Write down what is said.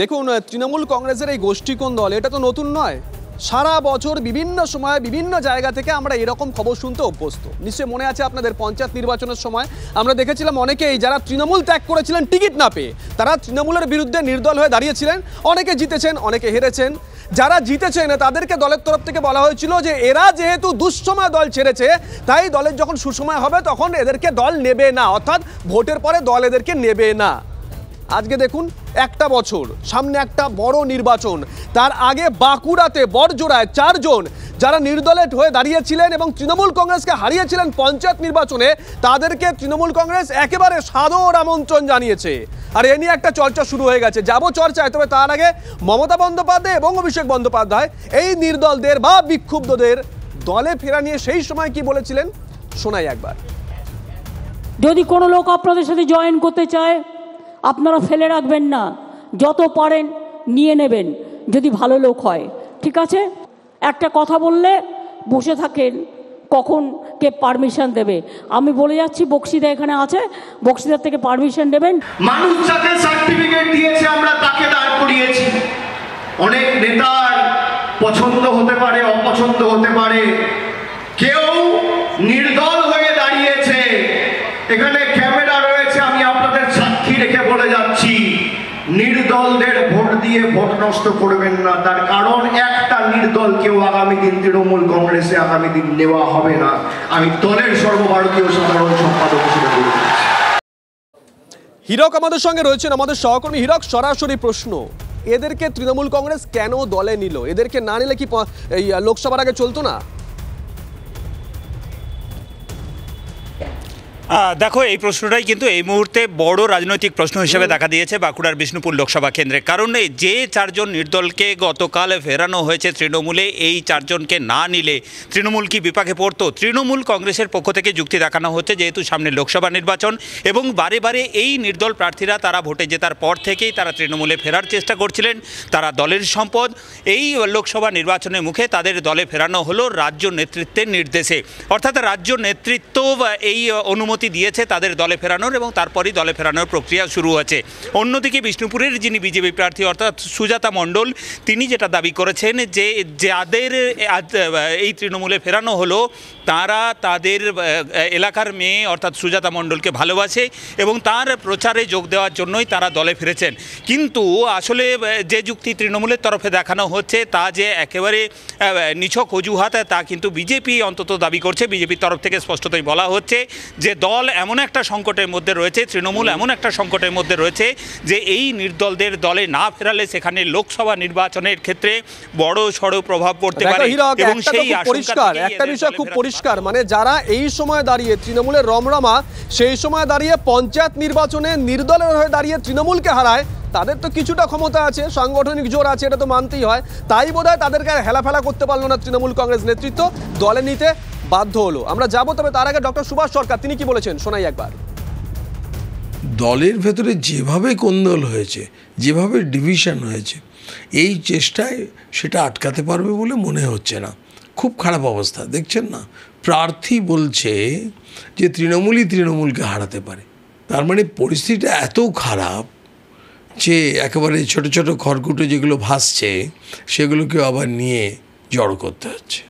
দেখুন, তৃণমূল কংগ্রেসের এই গোষ্ঠীকোণ দল এটা তো নতুন নয়। সারা বছর বিভিন্ন সময় বিভিন্ন জায়গা থেকে আমরা এরকম খবর শুনতে অভ্যস্ত। নিশ্চয়ই মনে আছে আপনাদের পঞ্চায়েত নির্বাচনের সময় আমরা দেখেছিলাম অনেকেই যারা তৃণমূল ত্যাগ করেছিলেন টিকিট না পেয়ে, তারা তৃণমূলের বিরুদ্ধে নির্দল হয়ে দাঁড়িয়েছিলেন। অনেকে জিতেছেন, অনেকে হেরেছেন। যারা জিতেছেন তাদেরকে দলের তরফ থেকে বলা হয়েছিল যে এরা যেহেতু দুঃসময় দল ছেড়েছে, তাই দলের যখন সুসময় হবে তখন এদেরকে দল নেবে না, অর্থাৎ ভোটের পরে দল এদেরকে নেবে না। আজকে দেখুন, একটা বছর সামনে, একটা বড় নির্বাচন, তার আগে বাঁকুড়াতে বড়জোড়ায় 4 জন যারা নির্দলে হয়ে দাঁড়িয়েছিলেন এবং তৃণমূল কংগ্রেসকে হারিয়েছিলেন পঞ্চায়েত নির্বাচনে, তাদেরকে তৃণমূল কংগ্রেস একেবারে সাদর আমন্ত্রণ জানিয়েছে। আর এ নিয়ে একটা চর্চা শুরু হয়ে গেছে, যাবো চর্চায়। তবে তার আগে মমতা বন্দ্যোপাধ্যায় এবং অভিষেক বন্দ্যোপাধ্যায় এই নির্দলদের বা বিক্ষুব্ধদের দলে ফেরা নিয়ে সেই সময় কি বলেছিলেন শোনাই একবার। যদি কোনো লোক আপনাদের সাথে জয়েন করতে চায়, আপনারা ফেলে রাখবেন না, যত পারেন নিয়ে নেবেন, যদি ভালো লোক হয়। ঠিক আছে? একটা কথা বললে বসে থাকেন, কখন কে পারমিশন দেবে। আমি বলে যাচ্ছি, বক্সিদা এখানে আছে, বক্সিদার থেকে পারমিশন নেবেন। মানুষ যাকে সার্টিফিকেট দিয়েছে আমরা তাকে দাঁড় করিয়েছি। অনেক নেতার পছন্দ হতে পারে, অপছন্দ হতে পারে, কেউ নির্দল হয়ে দাঁড়িয়েছে। এখানে ক্যামেরা রয়েছে, আমি আপনাদের সাক্ষী রেখে বলে যাচ্ছি, নির্দলদের ভোট দিয়ে ভোট নষ্ট করবেন না। তার কারণ একটা নির্দল কেউ আগামী দিন তৃণমূল কংগ্রেসে আগামী দিন নেওয়া হবে না। আমি দলের সর্বভারতীয় সাধারণ সম্পাদক হিসেবে বলে দিচ্ছি। হীরক আমাদের সঙ্গে রয়েছেন, আমাদের সহকর্মী। হীরক, সরাসরি প্রশ্ন, এদেরকে তৃণমূল কংগ্রেস কেন দলে নিল? এদেরকে না নিলে কি এই লোকসভার আগে চলতো না? দেখো, এই প্রশ্নটাই কিন্তু এই মুহূর্তে বড় রাজনৈতিক প্রশ্ন হিসেবে দেখা দিয়েছে বাঁকুড়ার বিষ্ণুপুর লোকসভা কেন্দ্রে। কারণ যে 4 জন নির্দলকে গতকাল ফেরানো হয়েছে তৃণমূলে, এই 4 জনকে না নিলে তৃণমূল কি বিপাকে পড়তো? তৃণমূল কংগ্রেসের পক্ষ থেকে যুক্তি দেখানো হচ্ছে, যেহেতু সামনে লোকসভা নির্বাচন এবং বারে বারে এই নির্দল প্রার্থীরা তারা ভোটে জেতার পর থেকেই তারা তৃণমূলে ফেরার চেষ্টা করছিলেন, তারা দলের সম্পদ। এই লোকসভা নির্বাচনের মুখে তাদের দলে ফেরানো হলো রাজ্য নেতৃত্বের নির্দেশে, অর্থাৎ রাজ্য নেতৃত্ব এই অনুমতি দিয়েছে তাদের দলে ফেরানোর এবং তারপরই দলে ফেরানোর প্রক্রিয়া শুরু হয়েছে। অন্যদিকে বিষ্ণুপুরের যিনি বিজেপি প্রার্থী অর্থাৎ সুজাতা মণ্ডল, তিনি যেটা দাবি করেছেন যে যাদের এই তৃণমূলে ফেরানো হলো তারা তাদের এলাকার মেয়ে অর্থাৎ সুজাতা মণ্ডলকে ভালোবাসে এবং তার প্রচারে যোগ দেওয়ার জন্যই তারা দলে ফিরেছেন। কিন্তু আসলে যে যুক্তি তৃণমূলের তরফে দেখানো হচ্ছে তা যে একেবারে নিছক অজুহাত, তা কিন্তু বিজেপি অন্তত দাবি করছে। বিজেপির তরফ থেকে স্পষ্টতই বলা হচ্ছে যে দল এমন একটা সংকটের মধ্যে রয়েছে, তৃণমূল এমন একটা সংকটের মধ্যে রয়েছে যে এই নির্দলদের দলে না ফেরালে সেখানে লোকসভা নির্বাচনের ক্ষেত্রে বড় সড় প্রভাব পড়তে পারে। এবং সেই একটা বিষয় খুব পরিষ্কার, মানে যারা এই সময় দাঁড়িয়ে তৃণমূলের রমরমা, সেই সময় দাঁড়িয়ে পঞ্চায়েত নির্বাচনে নির্দলের হয়ে দাঁড়িয়ে তৃণমূলকে হারায়, তাদের তো কিছুটা ক্ষমতা আছে, সাংগঠনিক জোর আছে, এটা তো মানতেই হয়। তাই বোধহয় তাদেরকে হেলাফেলা করতে পারলো না তৃণমূল কংগ্রেস নেতৃত্ব, দলে নিতে বাধ্য হলো। আমরা যাবো, তবে তার আগে ডক্টর সুভাষ সরকার তিনি কি বলেছেন শোনাই একবার। দলের ভেতরে যেভাবে কোন্দল হয়েছে, যেভাবে ডিভিশন হয়েছে, এই চেষ্টায় সেটা আটকাতে পারবে বলে মনে হচ্ছে না। খুব খারাপ অবস্থা, দেখছেন না? প্রার্থী বলছে যে তৃণমূলই তৃণমূলকে হারাতে পারে। তার মানে পরিস্থিতিটা এত খারাপ যে একেবারে ছোট ছোট খড়কুটো যেগুলো ভাসছে সেগুলোকেও আবার নিয়ে জড়ো করতে হচ্ছে।